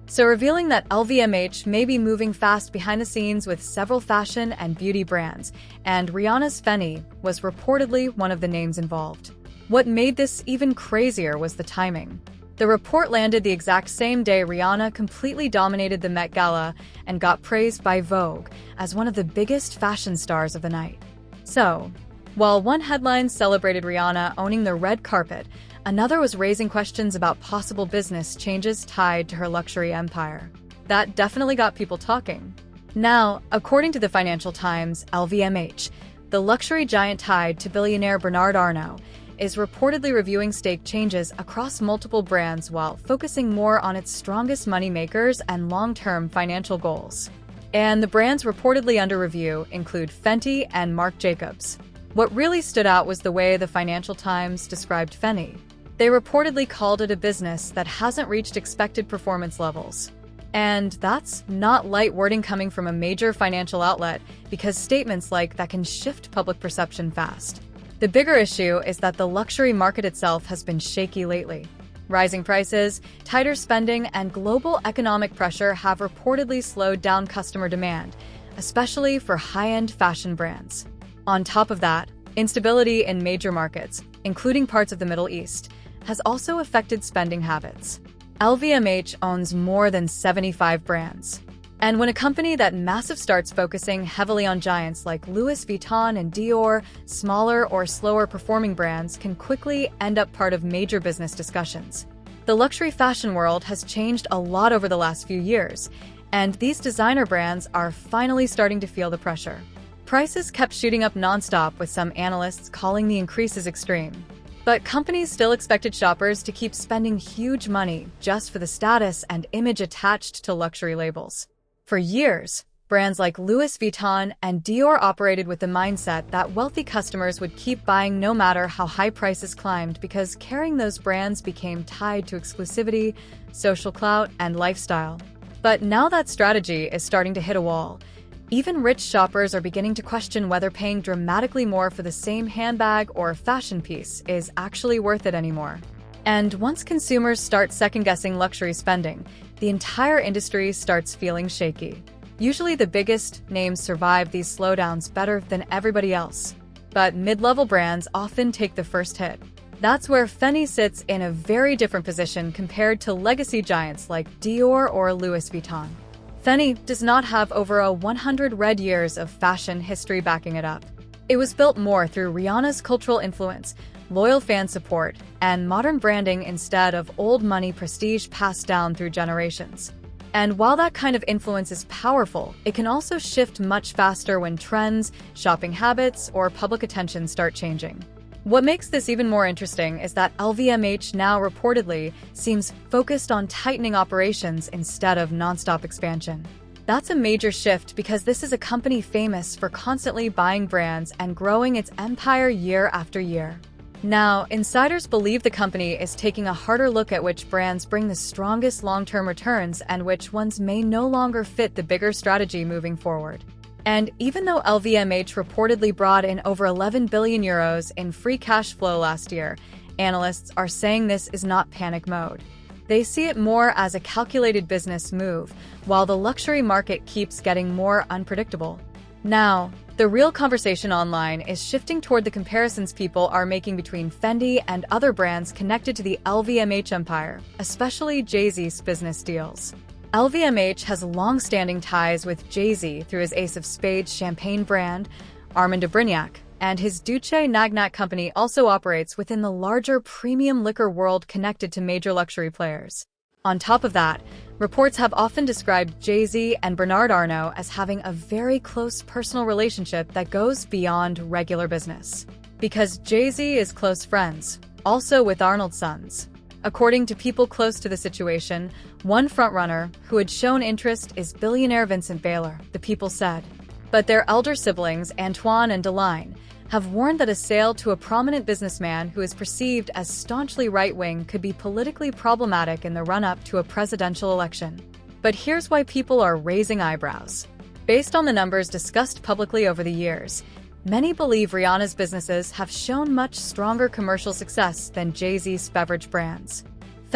So revealing that LVMH may be moving fast behind the scenes with several fashion and beauty brands, and Rihanna's Fenty was reportedly one of the names involved. What made this even crazier was the timing. The report landed the exact same day Rihanna completely dominated the Met Gala and got praised by Vogue as one of the biggest fashion stars of the night. So, while one headline celebrated Rihanna owning the red carpet, another was raising questions about possible business changes tied to her luxury empire. That definitely got people talking. Now, according to the Financial Times, LVMH, the luxury giant tied to billionaire Bernard Arnault, is reportedly reviewing stake changes across multiple brands while focusing more on its strongest moneymakers and long-term financial goals. And the brands reportedly under review include Fenty and Marc Jacobs. What really stood out was the way the Financial Times described Fenty. They reportedly called it a business that hasn't reached expected performance levels. And that's not light wording coming from a major financial outlet, because statements like that can shift public perception fast. The bigger issue is that the luxury market itself has been shaky lately. Rising prices, tighter spending, and global economic pressure have reportedly slowed down customer demand, especially for high-end fashion brands. On top of that, instability in major markets, including parts of the Middle East, has also affected spending habits. LVMH owns more than 75 brands. And when a company that massive starts focusing heavily on giants like Louis Vuitton and Dior, smaller or slower performing brands can quickly end up part of major business discussions. The luxury fashion world has changed a lot over the last few years, and these designer brands are finally starting to feel the pressure. Prices kept shooting up nonstop, with some analysts calling the increases extreme. But companies still expected shoppers to keep spending huge money just for the status and image attached to luxury labels. For years, brands like Louis Vuitton and Dior operated with the mindset that wealthy customers would keep buying no matter how high prices climbed, because carrying those brands became tied to exclusivity, social clout, and lifestyle. But now that strategy is starting to hit a wall. Even rich shoppers are beginning to question whether paying dramatically more for the same handbag or fashion piece is actually worth it anymore. And once consumers start second-guessing luxury spending, the entire industry starts feeling shaky. Usually the biggest names survive these slowdowns better than everybody else. But mid-level brands often take the first hit. That's where Fenty sits in a very different position compared to legacy giants like Dior or Louis Vuitton. Fenty does not have over 100 red years of fashion history backing it up. It was built more through Rihanna's cultural influence, loyal fan support, and modern branding instead of old money prestige passed down through generations. And while that kind of influence is powerful, it can also shift much faster when trends, shopping habits, or public attention start changing. What makes this even more interesting is that LVMH now reportedly seems focused on tightening operations instead of nonstop expansion. That's a major shift, because this is a company famous for constantly buying brands and growing its empire year after year. Now, insiders believe the company is taking a harder look at which brands bring the strongest long-term returns and which ones may no longer fit the bigger strategy moving forward. And even though LVMH reportedly brought in over 11 billion euros in free cash flow last year, analysts are saying this is not panic mode. They see it more as a calculated business move, while the luxury market keeps getting more unpredictable. Now, the real conversation online is shifting toward the comparisons people are making between Fenty and other brands connected to the LVMH empire, especially Jay-Z's business deals. LVMH has long-standing ties with Jay-Z through his Ace of Spades champagne brand, Armand de Brignac, and his Duce Nagnac company also operates within the larger premium liquor world connected to major luxury players. On top of that, reports have often described Jay-Z and Bernard Arnault as having a very close personal relationship that goes beyond regular business. Because Jay-Z is close friends, also with Arnold's sons. According to people close to the situation, one frontrunner who had shown interest is billionaire Vincent Baylor, the People said. But their elder siblings, Antoine and Deline, have warned that a sale to a prominent businessman who is perceived as staunchly right-wing could be politically problematic in the run-up to a presidential election. But here's why people are raising eyebrows. Based on the numbers discussed publicly over the years, many believe Rihanna's businesses have shown much stronger commercial success than Jay-Z's beverage brands.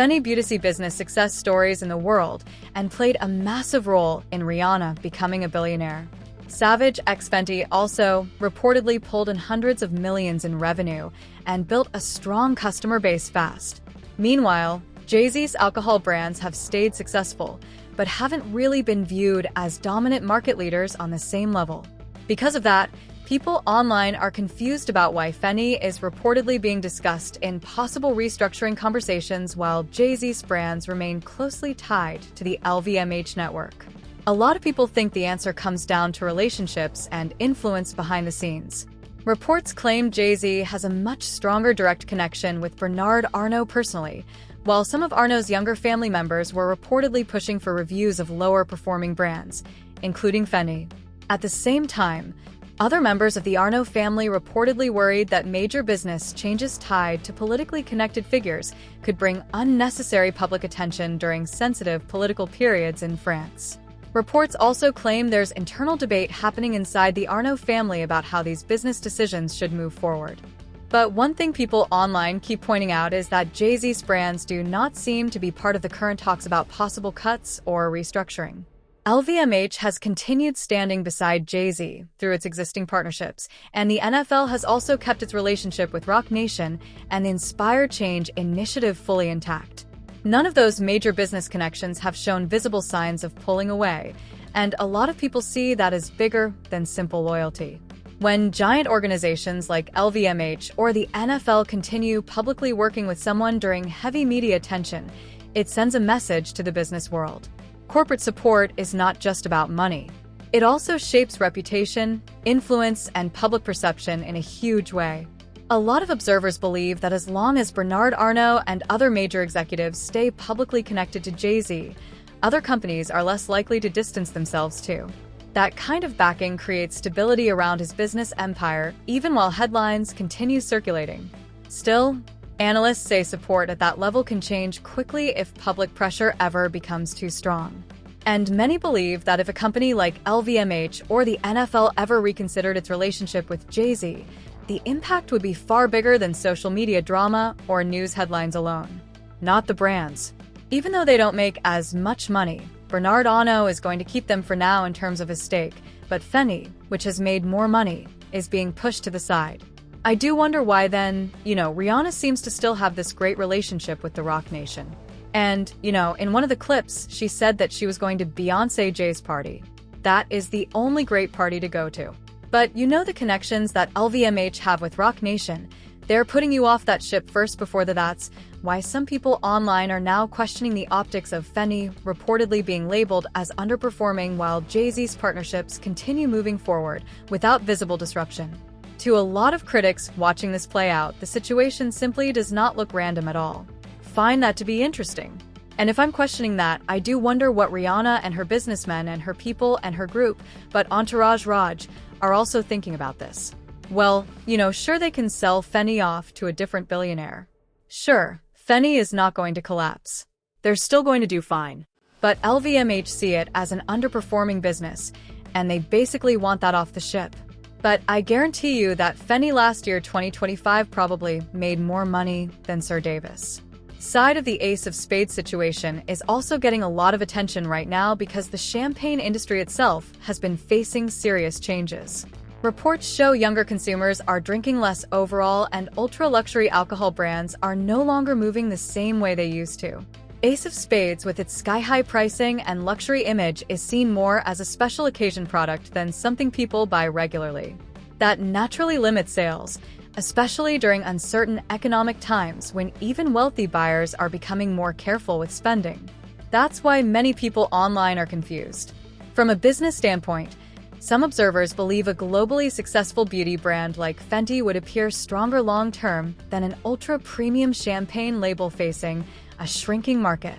Fenty beauty business success stories in the world and played a massive role in Rihanna becoming a billionaire. Savage x Fenty also reportedly pulled in hundreds of millions in revenue and built a strong customer base fast. Meanwhile, Jay-Z's alcohol brands have stayed successful, but haven't really been viewed as dominant market leaders on the same level. Because of that, people online are confused about why Fenty is reportedly being discussed in possible restructuring conversations while Jay-Z's brands remain closely tied to the LVMH network. A lot of people think the answer comes down to relationships and influence behind the scenes. Reports claim Jay-Z has a much stronger direct connection with Bernard Arnault personally, while some of Arnault's younger family members were reportedly pushing for reviews of lower-performing brands, including Fenty. At the same time, other members of the Arnault family reportedly worried that major business changes tied to politically connected figures could bring unnecessary public attention during sensitive political periods in France. Reports also claim there's internal debate happening inside the Arnault family about how these business decisions should move forward. But one thing people online keep pointing out is that Jay-Z's brands do not seem to be part of the current talks about possible cuts or restructuring. LVMH has continued standing beside Jay-Z through its existing partnerships, and the NFL has also kept its relationship with Roc Nation and the Inspire Change initiative fully intact. None of those major business connections have shown visible signs of pulling away, and a lot of people see that as bigger than simple loyalty. When giant organizations like LVMH or the NFL continue publicly working with someone during heavy media attention, it sends a message to the business world. Corporate support is not just about money. It also shapes reputation, influence, and public perception in a huge way. A lot of observers believe that as long as Bernard Arnault and other major executives stay publicly connected to Jay-Z, other companies are less likely to distance themselves too. That kind of backing creates stability around his business empire, even while headlines continue circulating. Still, analysts say support at that level can change quickly if public pressure ever becomes too strong. And many believe that if a company like LVMH or the NFL ever reconsidered its relationship with Jay-Z, the impact would be far bigger than social media drama or news headlines alone. Not the brands. Even though they don't make as much money, Bernard Arnault is going to keep them for now in terms of his stake, but Fenty, which has made more money, is being pushed to the side. I do wonder why then, Rihanna seems to still have this great relationship with the Roc Nation. And, in one of the clips, she said that she was going to Beyoncé Jay's party. That is the only great party to go to. But the connections that LVMH have with Roc Nation. They're putting you off that ship first before that's why some people online are now questioning the optics of Fenty reportedly being labeled as underperforming while Jay-Z's partnerships continue moving forward without visible disruption. To a lot of critics watching this play out, the situation simply does not look random at all. Find that to be interesting. And if I'm questioning that, I do wonder what Rihanna and her businessmen and her people and her group, but Entourage Raj, are also thinking about this. Well, sure they can sell Fenty off to a different billionaire. Sure, Fenty is not going to collapse. They're still going to do fine. But LVMH see it as an underperforming business, and they basically want that off the ship. But I guarantee you that Fenty last year, 2025, probably made more money than Sir Davis. Side of the Ace of Spades situation is also getting a lot of attention right now because the champagne industry itself has been facing serious changes. Reports show younger consumers are drinking less overall, and ultra-luxury alcohol brands are no longer moving the same way they used to. Ace of Spades, with its sky-high pricing and luxury image, is seen more as a special occasion product than something people buy regularly. That naturally limits sales, especially during uncertain economic times when even wealthy buyers are becoming more careful with spending. That's why many people online are confused. From a business standpoint, some observers believe a globally successful beauty brand like Fenty would appear stronger long-term than an ultra-premium champagne label facing a shrinking market.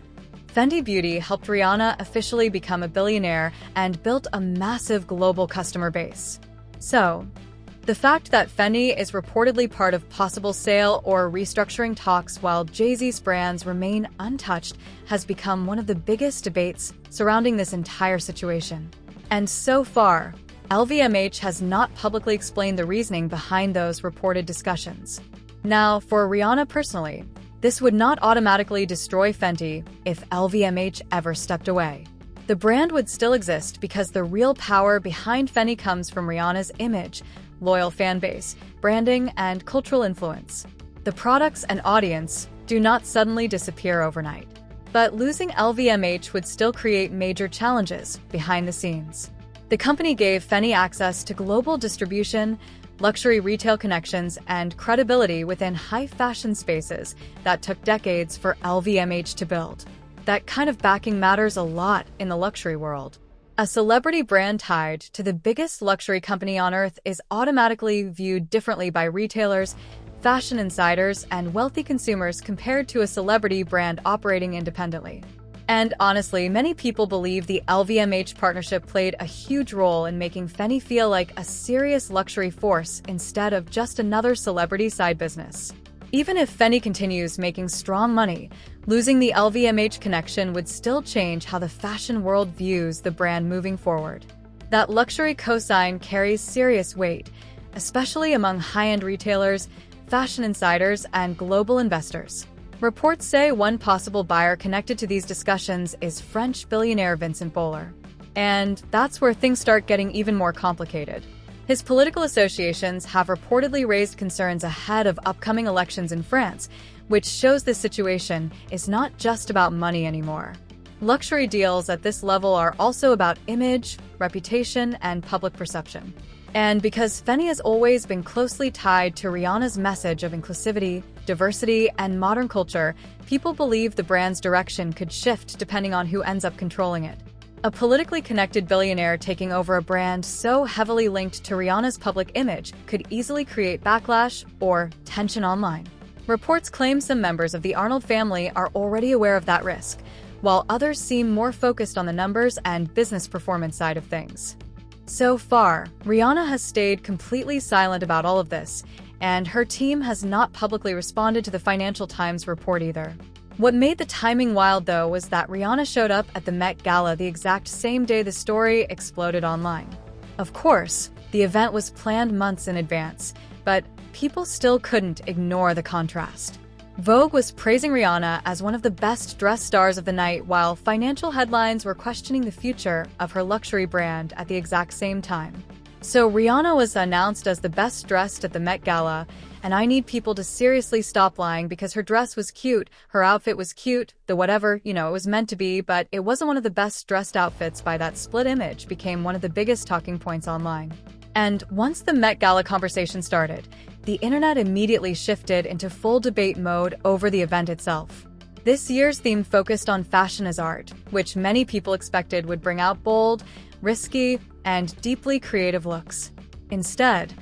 Fenty Beauty helped Rihanna officially become a billionaire and built a massive global customer base. So, the fact that Fenty is reportedly part of possible sale or restructuring talks while Jay-Z's brands remain untouched has become one of the biggest debates surrounding this entire situation. And so far, LVMH has not publicly explained the reasoning behind those reported discussions. Now, for Rihanna personally, This would not automatically destroy Fenty if LVMH ever stepped away. The brand would still exist because the real power behind Fenty comes from Rihanna's image, loyal fan base, branding, and cultural influence. The products and audience do not suddenly disappear overnight. But losing LVMH would still create major challenges behind the scenes. The company gave Fenty access to global distribution, luxury retail connections, and credibility within high-fashion spaces that took decades for LVMH to build. That kind of backing matters a lot in the luxury world. A celebrity brand tied to the biggest luxury company on earth is automatically viewed differently by retailers, fashion insiders, and wealthy consumers compared to a celebrity brand operating independently. And honestly, many people believe the LVMH partnership played a huge role in making Fenty feel like a serious luxury force instead of just another celebrity side business. Even if Fenty continues making strong money, losing the LVMH connection would still change how the fashion world views the brand moving forward. That luxury cosign carries serious weight, especially among high-end retailers, fashion insiders, and global investors. Reports say one possible buyer connected to these discussions is French billionaire Vincent Bolloré. And that's where things start getting even more complicated. His political associations have reportedly raised concerns ahead of upcoming elections in France, which shows this situation is not just about money anymore. Luxury deals at this level are also about image, reputation, and public perception. And because Fenty has always been closely tied to Rihanna's message of inclusivity, diversity, and modern culture, people believe the brand's direction could shift depending on who ends up controlling it. A politically connected billionaire taking over a brand so heavily linked to Rihanna's public image could easily create backlash or tension online. Reports claim some members of the Arnold family are already aware of that risk, while others seem more focused on the numbers and business performance side of things. So far, Rihanna has stayed completely silent about all of this, and her team has not publicly responded to the Financial Times report either. What made the timing wild, though, was that Rihanna showed up at the Met Gala the exact same day the story exploded online. Of course, the event was planned months in advance, but people still couldn't ignore the contrast. Vogue was praising Rihanna as one of the best-dressed stars of the night, while financial headlines were questioning the future of her luxury brand at the exact same time. So Rihanna was announced as the best-dressed at the Met Gala, and I need people to seriously stop lying because her dress was cute, her outfit was cute, the whatever, it was meant to be, but it wasn't one of the best-dressed outfits. By that split image became one of the biggest talking points online. And once the Met Gala conversation started, the internet immediately shifted into full debate mode over the event itself. This year's theme focused on fashion as art, which many people expected would bring out bold, risky, and deeply creative looks. Instead,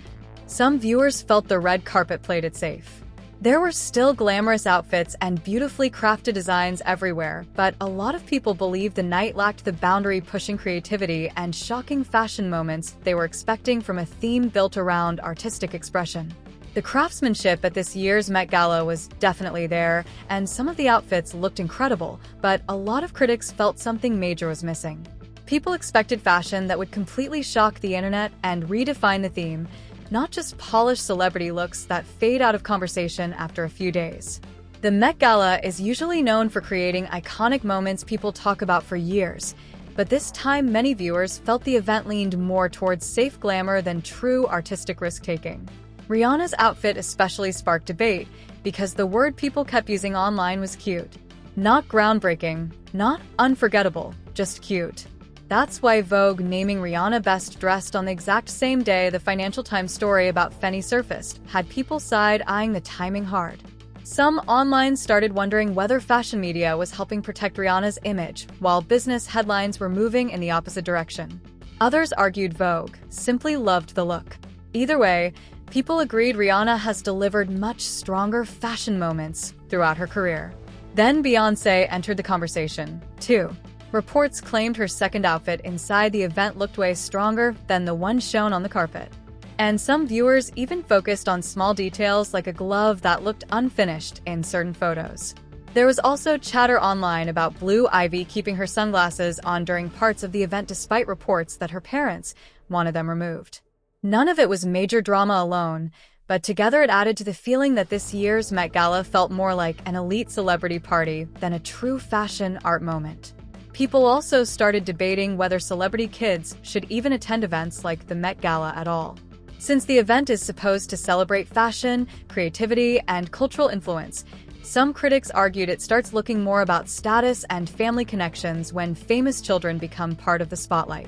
some viewers felt the red carpet played it safe. There were still glamorous outfits and beautifully crafted designs everywhere, but a lot of people believed the night lacked the boundary-pushing creativity and shocking fashion moments they were expecting from a theme built around artistic expression. The craftsmanship at this year's Met Gala was definitely there, and some of the outfits looked incredible, but a lot of critics felt something major was missing. People expected fashion that would completely shock the internet and redefine the theme, not just polished celebrity looks that fade out of conversation after a few days. The Met Gala is usually known for creating iconic moments people talk about for years, but this time many viewers felt the event leaned more towards safe glamour than true artistic risk-taking. Rihanna's outfit especially sparked debate because the word people kept using online was cute. Not groundbreaking, not unforgettable, just cute. That's why Vogue naming Rihanna best dressed on the exact same day the Financial Times story about Fenty surfaced had people side-eyeing the timing hard. Some online started wondering whether fashion media was helping protect Rihanna's image, while business headlines were moving in the opposite direction. Others argued Vogue simply loved the look. Either way, people agreed Rihanna has delivered much stronger fashion moments throughout her career. Then Beyoncé entered the conversation, too. Reports claimed her second outfit inside the event looked way stronger than the one shown on the carpet. And some viewers even focused on small details like a glove that looked unfinished in certain photos. There was also chatter online about Blue Ivy keeping her sunglasses on during parts of the event despite reports that her parents wanted them removed. None of it was major drama alone, But together it added to the feeling that this year's Met Gala felt more like an elite celebrity party than a true fashion art moment. People also started debating whether celebrity kids should even attend events like the Met Gala at all. Since the event is supposed to celebrate fashion, creativity, and cultural influence, some critics argued it starts looking more about status and family connections when famous children become part of the spotlight.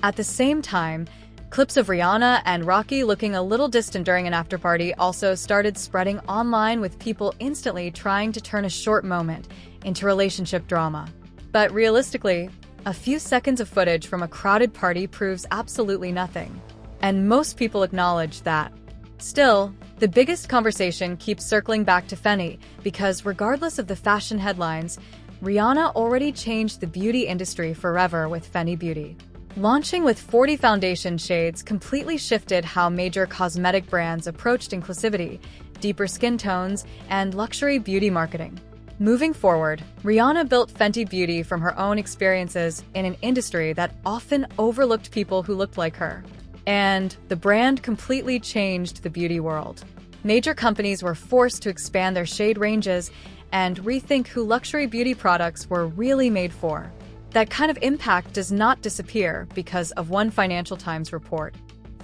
At the same time, clips of Rihanna and Rocky looking a little distant during an afterparty also started spreading online, with people instantly trying to turn a short moment into relationship drama. But realistically, a few seconds of footage from a crowded party proves absolutely nothing. And most people acknowledge that. Still, the biggest conversation keeps circling back to Fenty, because regardless of the fashion headlines, Rihanna already changed the beauty industry forever with Fenty Beauty. Launching with 40 foundation shades completely shifted how major cosmetic brands approached inclusivity, deeper skin tones, and luxury beauty marketing. Moving forward, Rihanna built Fenty Beauty from her own experiences in an industry that often overlooked people who looked like her. And the brand completely changed the beauty world. Major companies were forced to expand their shade ranges and rethink who luxury beauty products were really made for. That kind of impact does not disappear because of one Financial Times report.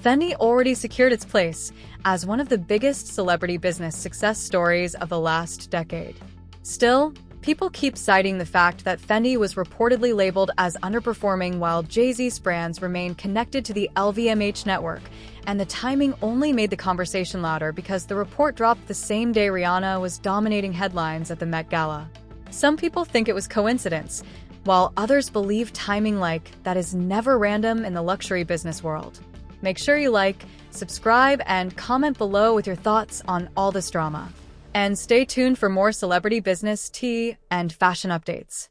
Fenty already secured its place as one of the biggest celebrity business success stories of the last decade. Still, people keep citing the fact that Fenty was reportedly labeled as underperforming while Jay-Z's brands remain connected to the LVMH network, and the timing only made the conversation louder because the report dropped the same day Rihanna was dominating headlines at the Met Gala. Some people think it was coincidence, while others believe timing that is never random in the luxury business world. Make sure you like, subscribe, and comment below with your thoughts on all this drama. And stay tuned for more celebrity business, tea, and fashion updates.